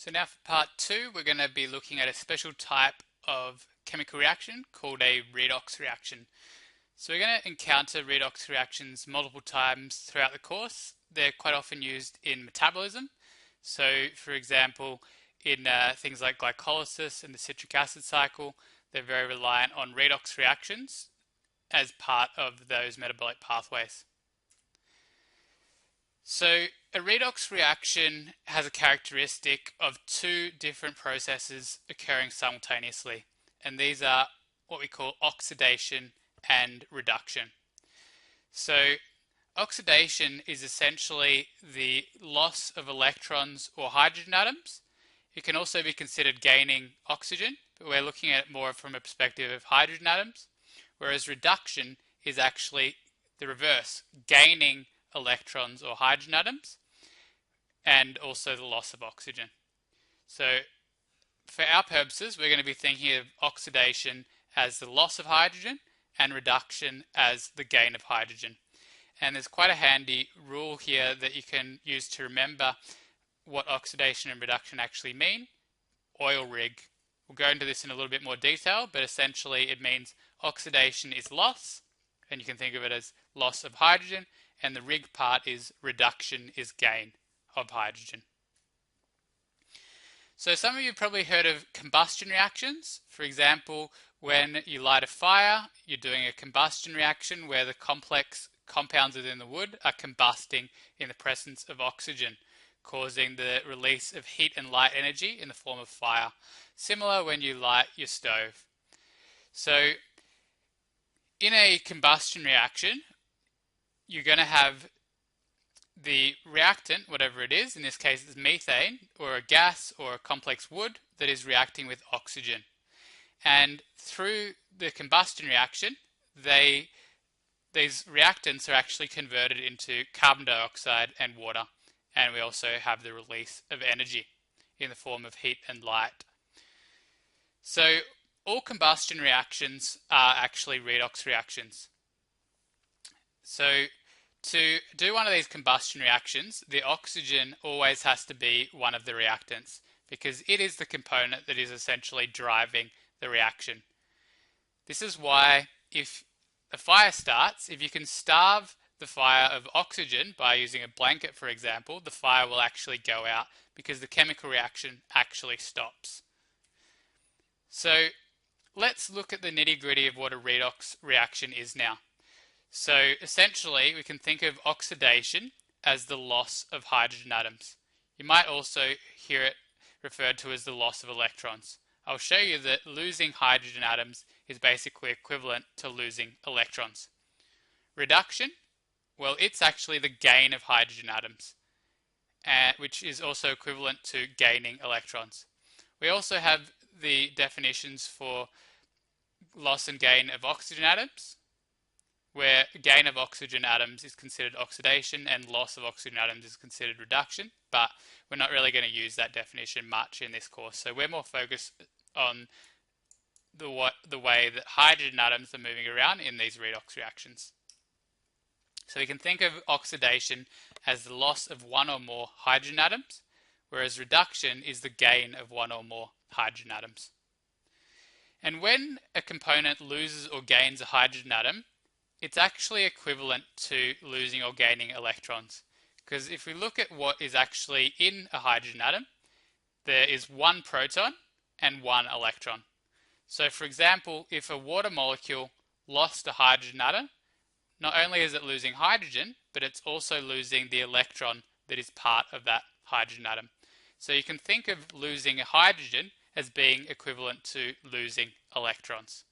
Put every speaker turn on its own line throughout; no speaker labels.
So now for part 2, we're going to be looking at a special type of chemical reaction called a redox reaction. So we're going to encounter redox reactions multiple times throughout the course. They're quite often used in metabolism. So for example, in things like glycolysis and the citric acid cycle, they're very reliant on redox reactions as part of those metabolic pathways. So a redox reaction has a characteristic of two different processes occurring simultaneously, and these are what we call oxidation and reduction. So oxidation is essentially the loss of electrons or hydrogen atoms. It can also be considered gaining oxygen, but we're looking at it more from a perspective of hydrogen atoms, whereas reduction is actually the reverse, gaining electrons or hydrogen atoms, and also the loss of oxygen. So for our purposes, we're going to be thinking of oxidation as the loss of hydrogen and reduction as the gain of hydrogen. And there's quite a handy rule here that you can use to remember what oxidation and reduction actually mean. Oil rig. We'll go into this in a little bit more detail, but essentially it means oxidation is loss, and you can think of it as loss of hydrogen, and the rig part is reduction is gain of hydrogen. So some of you have probably heard of combustion reactions. For example, when you light a fire, you're doing a combustion reaction where the complex compounds within the wood are combusting in the presence of oxygen, causing the release of heat and light energy in the form of fire. Similar when you light your stove. So in a combustion reaction, you're going to have the reactant, whatever it is, in this case it's methane, or a gas or a complex wood that is reacting with oxygen. And through the combustion reaction, these reactants are actually converted into carbon dioxide and water. And we also have the release of energy in the form of heat and light. So all combustion reactions are actually redox reactions. So to do one of these combustion reactions, the oxygen always has to be one of the reactants because it is the component that is essentially driving the reaction. This is why if a fire starts, if you can starve the fire of oxygen by using a blanket, for example, the fire will actually go out because the chemical reaction actually stops. So let's look at the nitty-gritty of what a redox reaction is now. So essentially, we can think of oxidation as the loss of hydrogen atoms. You might also hear it referred to as the loss of electrons. I'll show you that losing hydrogen atoms is basically equivalent to losing electrons. Reduction, well, it's actually the gain of hydrogen atoms, which is also equivalent to gaining electrons. We also have the definitions for loss and gain of oxygen atoms, where gain of oxygen atoms is considered oxidation and loss of oxygen atoms is considered reduction, but we're not really going to use that definition much in this course. So we're more focused on the way that hydrogen atoms are moving around in these redox reactions. So we can think of oxidation as the loss of one or more hydrogen atoms, whereas reduction is the gain of one or more hydrogen atoms. And when a component loses or gains a hydrogen atom, it's actually equivalent to losing or gaining electrons. Because if we look at what is actually in a hydrogen atom, there is one proton and one electron. So for example, if a water molecule lost a hydrogen atom, not only is it losing hydrogen, but it's also losing the electron that is part of that hydrogen atom. So you can think of losing a hydrogen as being equivalent to losing electrons.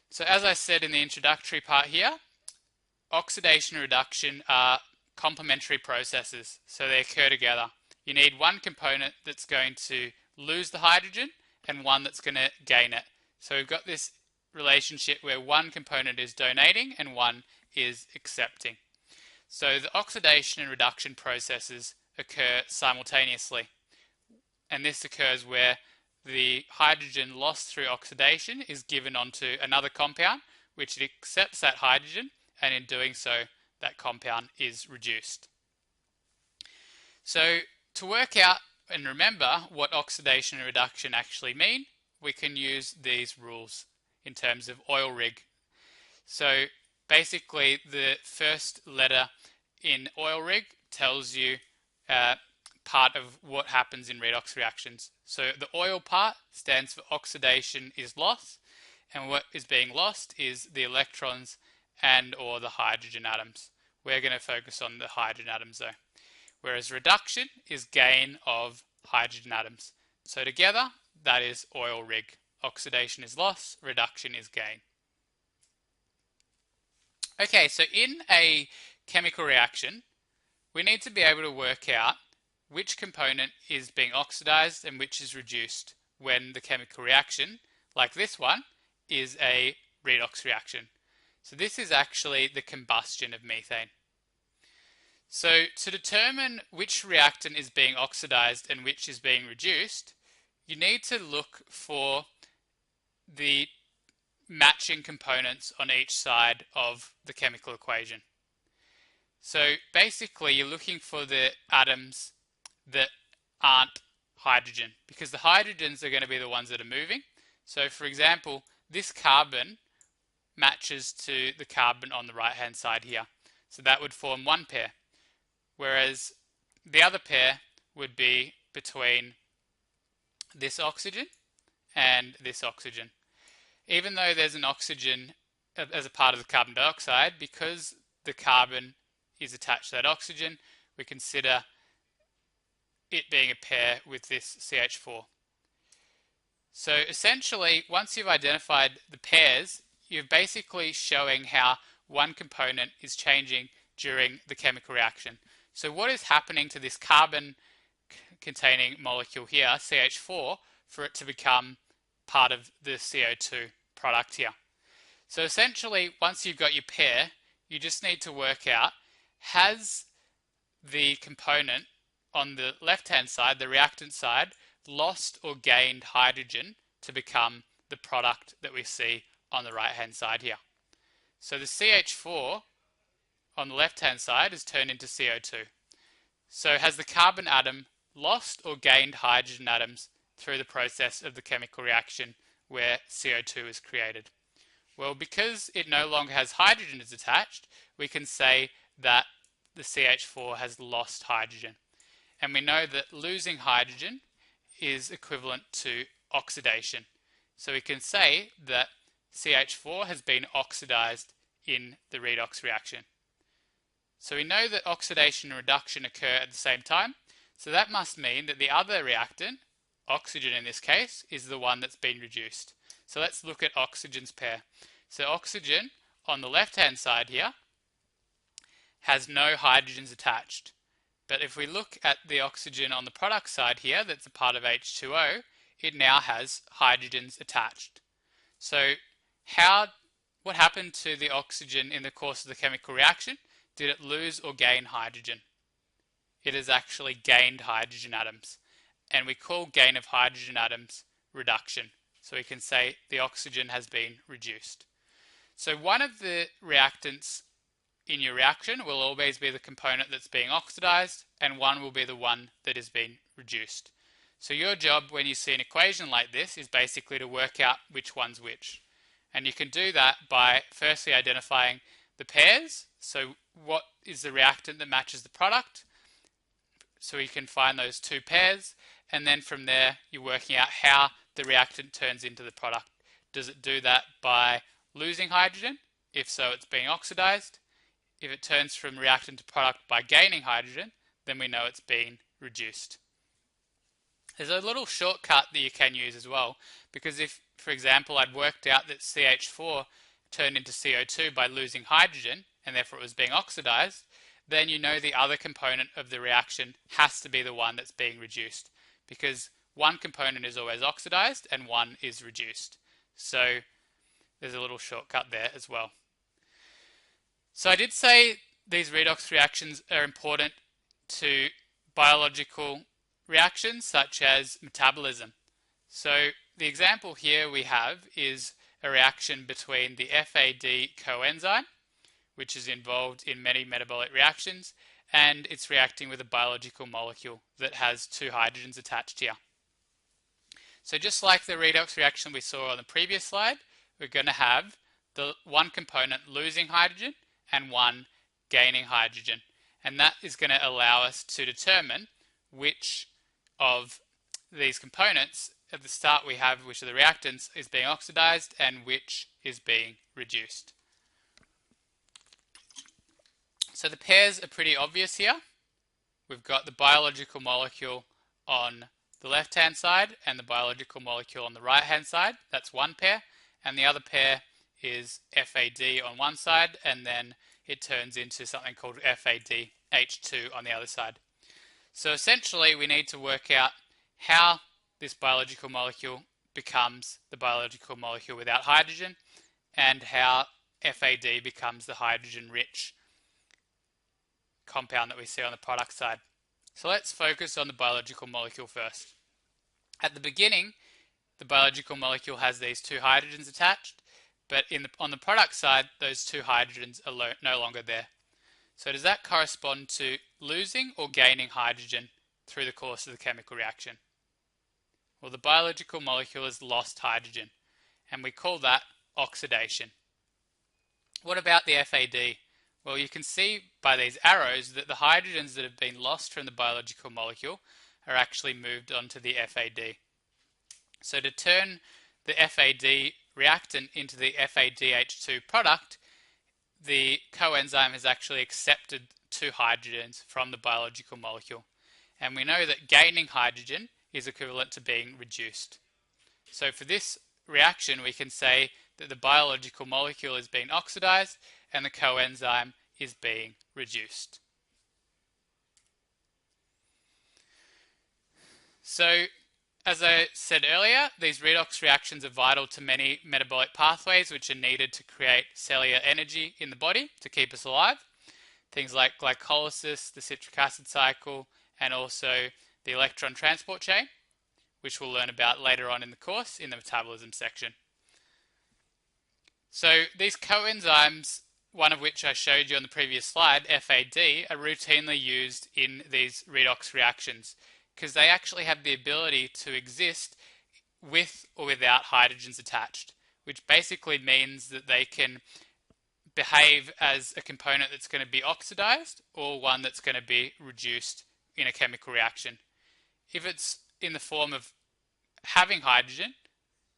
So as I said in the introductory part here, oxidation and reduction are complementary processes, so they occur together. You need one component that's going to lose the hydrogen and one that's going to gain it. So we've got this relationship where one component is donating and one is accepting. So the oxidation and reduction processes occur simultaneously, and this occurs where the hydrogen lost through oxidation is given onto another compound, which accepts that hydrogen, and in doing so, that compound is reduced. So to work out and remember what oxidation and reduction actually mean, we can use these rules in terms of oil rig. So basically the first letter in oil rig tells you part of what happens in redox reactions. So the oil part stands for oxidation is loss, and what is being lost is the electrons and or the hydrogen atoms. We're going to focus on the hydrogen atoms though. Whereas reduction is gain of hydrogen atoms. So together, that is oil rig. Oxidation is loss, reduction is gain. Okay, so in a chemical reaction, we need to be able to work out which component is being oxidized and which is reduced when the chemical reaction, like this one, is a redox reaction. So this is actually the combustion of methane. So to determine which reactant is being oxidized and which is being reduced, you need to look for the matching components on each side of the chemical equation. So basically you're looking for the atoms that aren't hydrogen, because the hydrogens are going to be the ones that are moving. So for example, this carbon matches to the carbon on the right hand side here. So that would form one pair, whereas the other pair would be between this oxygen and this oxygen. Even though there's an oxygen as a part of the carbon dioxide, because the carbon is attached to that oxygen, we consider it being a pair with this CH4. So essentially, once you've identified the pairs, you're basically showing how one component is changing during the chemical reaction. So what is happening to this carbon containing molecule here, CH4, for it to become part of the CO2 product here? So essentially, once you've got your pair, you just need to work out, has the component on the left-hand side, the reactant side, lost or gained hydrogen to become the product that we see on the right-hand side here? So the CH4 on the left-hand side is turned into CO2. So has the carbon atom lost or gained hydrogen atoms through the process of the chemical reaction where CO2 is created? Well, because it no longer has hydrogens attached, we can say that the CH4 has lost hydrogen. And we know that losing hydrogen is equivalent to oxidation. So we can say that CH4 has been oxidized in the redox reaction. So we know that oxidation and reduction occur at the same time. So that must mean that the other reactant, oxygen in this case, is the one that's been reduced. So let's look at oxygen's pair. So oxygen on the left-hand side here has no hydrogens attached. But if we look at the oxygen on the product side here, that's a part of H2O, it now has hydrogens attached. So what happened to the oxygen in the course of the chemical reaction? Did it lose or gain hydrogen? It has actually gained hydrogen atoms. And we call gain of hydrogen atoms reduction. So we can say the oxygen has been reduced. So one of the reactants in your reaction will always be the component that's being oxidized, and one will be the one that is being reduced. So your job when you see an equation like this is basically to work out which one's which. And you can do that by firstly identifying the pairs. So what is the reactant that matches the product? So you can find those two pairs, and then from there you're working out how the reactant turns into the product. Does it do that by losing hydrogen? If so, it's being oxidized. If it turns from reactant to product by gaining hydrogen, then we know it's being reduced. There's a little shortcut that you can use as well, because if, for example, I'd worked out that CH4 turned into CO2 by losing hydrogen, and therefore it was being oxidized, then you know the other component of the reaction has to be the one that's being reduced, because one component is always oxidized and one is reduced. So there's a little shortcut there as well. So I did say these redox reactions are important to biological reactions such as metabolism. So the example here we have is a reaction between the FAD coenzyme, which is involved in many metabolic reactions, and it's reacting with a biological molecule that has two hydrogens attached here. So just like the redox reaction we saw on the previous slide, we're going to have the one component losing hydrogen and one gaining hydrogen. And that is going to allow us to determine which of these components at the start we have, which are the reactants, is being oxidized and which is being reduced. So the pairs are pretty obvious here. We've got the biological molecule on the left-hand side and the biological molecule on the right-hand side. That's one pair. And the other pair is FAD on one side, and then it turns into something called FADH2 on the other side. So essentially we need to work out how this biological molecule becomes the biological molecule without hydrogen and how FAD becomes the hydrogen-rich compound that we see on the product side. So let's focus on the biological molecule first. At the beginning, the biological molecule has these two hydrogens attached, but on the product side, those two hydrogens are no longer there. So does that correspond to losing or gaining hydrogen through the course of the chemical reaction? Well, the biological molecule has lost hydrogen, and we call that oxidation. What about the FAD? Well, you can see by these arrows that the hydrogens that have been lost from the biological molecule are actually moved onto the FAD. So to turn the FAD reactant into the FADH2 product, the coenzyme has actually accepted two hydrogens from the biological molecule. And we know that gaining hydrogen is equivalent to being reduced. So for this reaction, we can say that the biological molecule is being oxidized and the coenzyme is being reduced. So, as I said earlier, these redox reactions are vital to many metabolic pathways which are needed to create cellular energy in the body to keep us alive. Things like glycolysis, the citric acid cycle, and also the electron transport chain, which we'll learn about later on in the course in the metabolism section. So these coenzymes, one of which I showed you on the previous slide, FAD, are routinely used in these redox reactions because they actually have the ability to exist with or without hydrogens attached, which basically means that they can behave as a component that's going to be oxidized or one that's going to be reduced in a chemical reaction. If it's in the form of having hydrogen,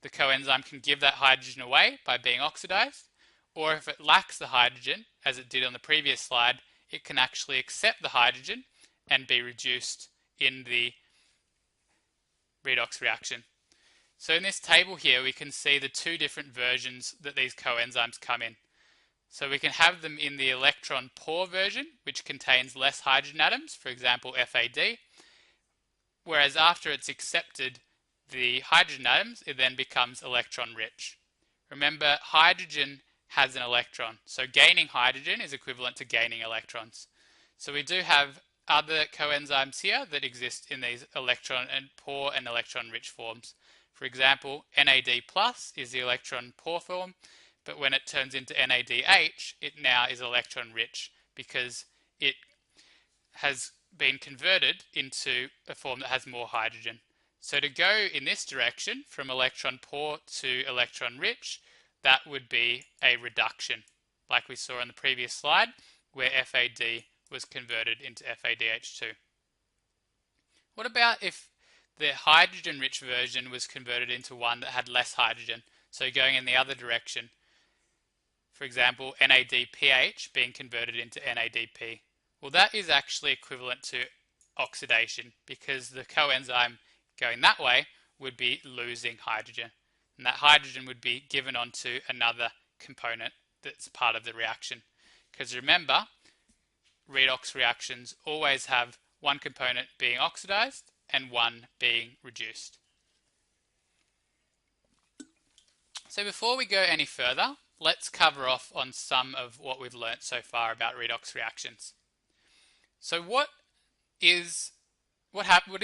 the coenzyme can give that hydrogen away by being oxidized, or if it lacks the hydrogen, as it did on the previous slide, it can actually accept the hydrogen and be reduced in the redox reaction. So in this table here, we can see the two different versions that these coenzymes come in. So we can have them in the electron poor version, which contains less hydrogen atoms, for example FAD, whereas after it's accepted the hydrogen atoms, it then becomes electron rich. Remember, hydrogen has an electron, so gaining hydrogen is equivalent to gaining electrons. So we do have other coenzymes here that exist in these electron and poor and electron rich forms. For example, NAD+ is the electron poor form, but when it turns into NADH, it now is electron rich because it has been converted into a form that has more hydrogen. So to go in this direction from electron poor to electron rich, that would be a reduction, like we saw on the previous slide, where FAD was converted into FADH2. What about if the hydrogen-rich version was converted into one that had less hydrogen, so going in the other direction? For example, NADPH being converted into NADP. Well, that is actually equivalent to oxidation because the coenzyme going that way would be losing hydrogen. And that hydrogen would be given onto another component that's part of the reaction. Because remember, redox reactions always have one component being oxidized and one being reduced. So before we go any further, let's cover off on some of what we've learnt so far about redox reactions. So what is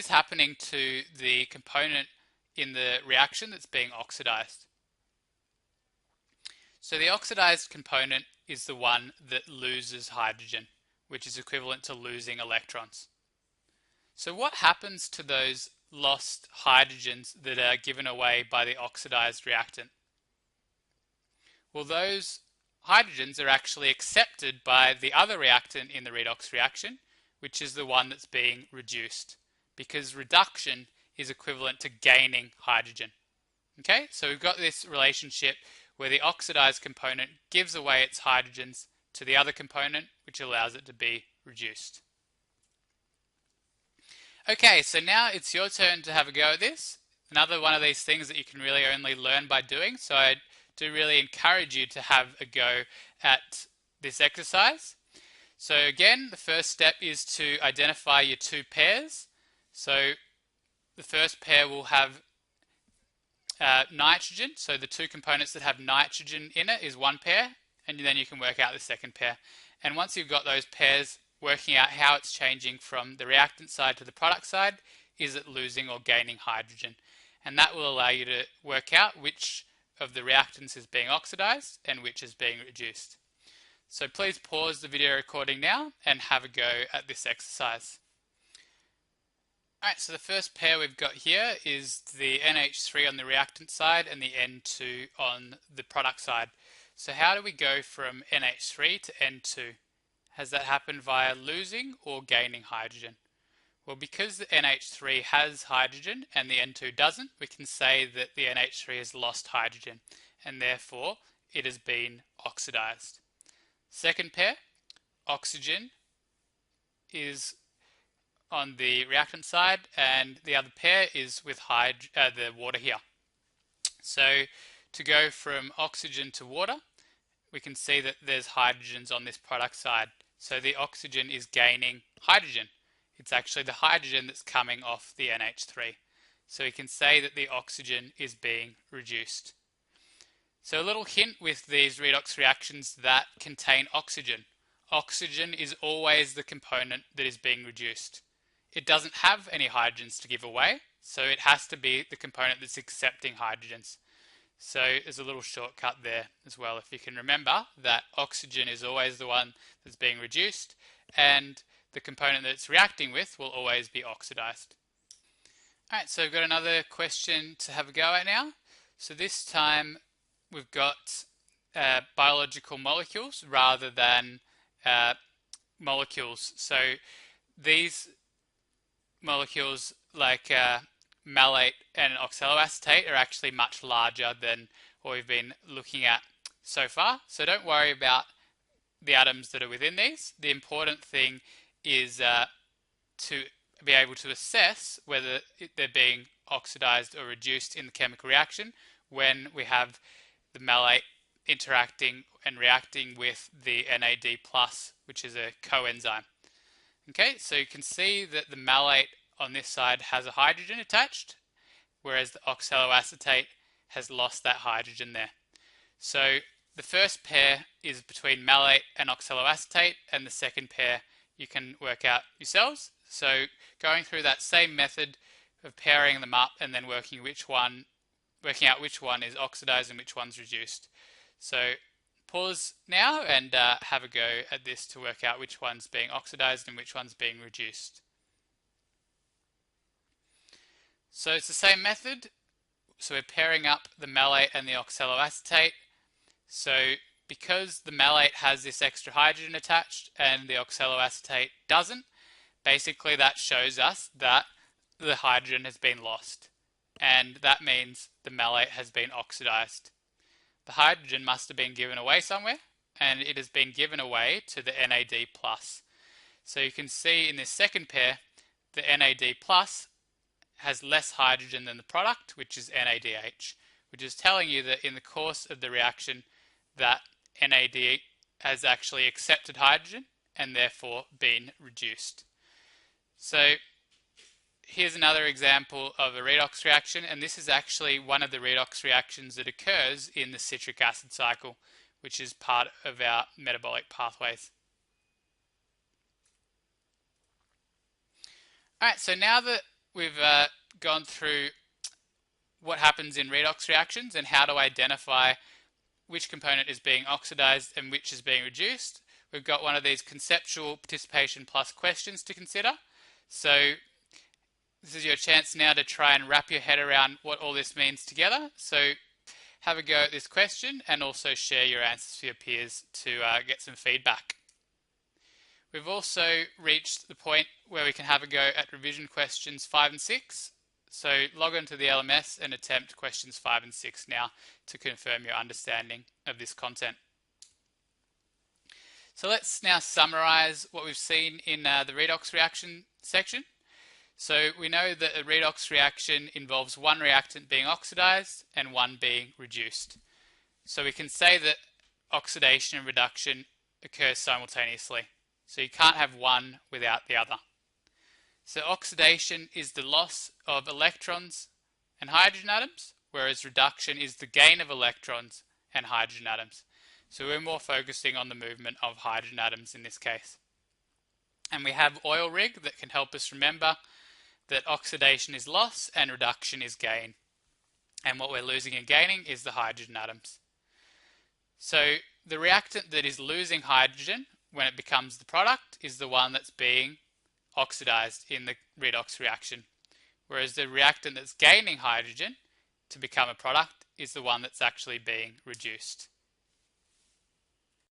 happening to the component in the reaction that's being oxidized? So the oxidized component is the one that loses hydrogen, which is equivalent to losing electrons. So what happens to those lost hydrogens that are given away by the oxidized reactant? Well, those hydrogens are actually accepted by the other reactant in the redox reaction, which is the one that's being reduced, because reduction is equivalent to gaining hydrogen. Okay, so we've got this relationship where the oxidized component gives away its hydrogens to the other component, which allows it to be reduced. Okay, so now it's your turn to have a go at this. Another one of these things that you can really only learn by doing, so I do really encourage you to have a go at this exercise. So again, the first step is to identify your two pairs. So the first pair will have nitrogen, so the two components that have nitrogen in it is one pair, and then you can work out the second pair. And once you've got those pairs, working out how it's changing from the reactant side to the product side, is it losing or gaining hydrogen? And that will allow you to work out which of the reactants is being oxidized and which is being reduced. So please pause the video recording now and have a go at this exercise. Alright, so the first pair we've got here is the NH3 on the reactant side and the N2 on the product side. So how do we go from NH3 to N2? Has that happened via losing or gaining hydrogen? Well, because the NH3 has hydrogen and the N2 doesn't, we can say that the NH3 has lost hydrogen and therefore it has been oxidized. Second pair, oxygen is on the reactant side and the other pair is with the water here. So to go from oxygen to water, we can see that there's hydrogens on this product side. So the oxygen is gaining hydrogen. It's actually the hydrogen that's coming off the NH3. So we can say that the oxygen is being reduced. So a little hint with these redox reactions that contain oxygen. Oxygen is always the component that is being reduced. It doesn't have any hydrogens to give away, so it has to be the component that's accepting hydrogens. So there's a little shortcut there as well, if you can remember that oxygen is always the one that's being reduced and the component that it's reacting with will always be oxidized. Alright, so we've got another question to have a go at now. So this time we've got biological molecules rather than molecules. So these molecules like malate and oxaloacetate are actually much larger than what we've been looking at so far. So don't worry about the atoms that are within these. The important thing is to be able to assess whether they're being oxidized or reduced in the chemical reaction when we have the malate interacting and reacting with the NAD+, which is a coenzyme. Okay, so you can see that the malate on this side has a hydrogen attached, whereas the oxaloacetate has lost that hydrogen there. So the first pair is between malate and oxaloacetate, and the second pair you can work out yourselves. So going through that same method of pairing them up and then working out which one is oxidized and which one's reduced. So pause now and have a go at this to work out which one's being oxidized and which one's being reduced. So it's the same method. So we're pairing up the malate and the oxaloacetate. So because the malate has this extra hydrogen attached and the oxaloacetate doesn't, basically that shows us that the hydrogen has been lost. And that means the malate has been oxidized. The hydrogen must have been given away somewhere, and it has been given away to the NAD+. So you can see in this second pair, the NAD+ has less hydrogen than the product, which is NADH, which is telling you that in the course of the reaction that NAD has actually accepted hydrogen and therefore been reduced. So here's another example of a redox reaction, and this is actually one of the redox reactions that occurs in the citric acid cycle, which is part of our metabolic pathways. Alright, so now that we've gone through what happens in redox reactions and how to identify which component is being oxidized and which is being reduced, we've got one of these conceptual participation plus questions to consider. So this is your chance now to try and wrap your head around what all this means together. So have a go at this question and also share your answers with your peers to get some feedback. We've also reached the point where we can have a go at revision questions 5 and 6. So log on to the LMS and attempt questions 5 and 6 now to confirm your understanding of this content. So let's now summarize what we've seen in the redox reaction section. So we know that a redox reaction involves one reactant being oxidized and one being reduced. So we can say that oxidation and reduction occurs simultaneously. So you can't have one without the other. So oxidation is the loss of electrons and hydrogen atoms, whereas reduction is the gain of electrons and hydrogen atoms. So we're more focusing on the movement of hydrogen atoms in this case. And we have oil rig that can help us remember that oxidation is loss and reduction is gain. And what we're losing and gaining is the hydrogen atoms. So the reactant that is losing hydrogen when it becomes the product is the one that's being oxidized in the redox reaction. Whereas the reactant that's gaining hydrogen to become a product is the one that's actually being reduced.